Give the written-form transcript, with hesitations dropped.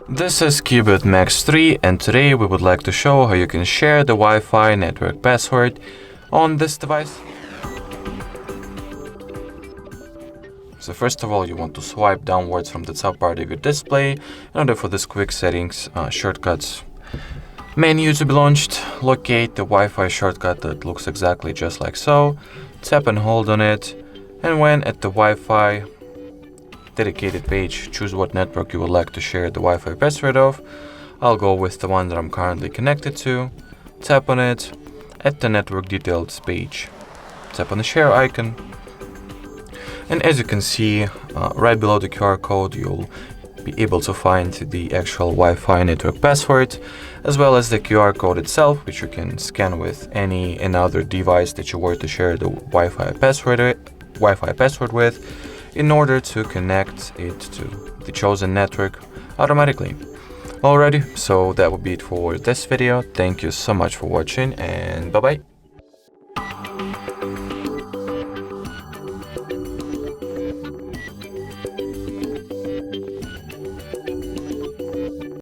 This is CUBOT Max 3, and today we would like to show how you can share the Wi-Fi network password on this device. So first of all, you want to swipe downwards from the top part of your display in order for this quick settings shortcuts menu to be launched. Locate the Wi-Fi shortcut that looks exactly just like so. Tap and hold on it, and when at the Wi-Fi dedicated page, choose what network you would like to share the Wi-Fi password of. I'll go with the one that I'm currently connected to. Tap on it. At the network details page, tap on the share icon. And as you can see, right below the QR code, you'll be able to find the actual Wi-Fi network password, as well as the QR code itself, which you can scan with any other device that you were to share the Wi-Fi password with, in order to connect it to the chosen network automatically. Alrighty, so that would be it for this video. Thank you so much for watching, and bye-bye.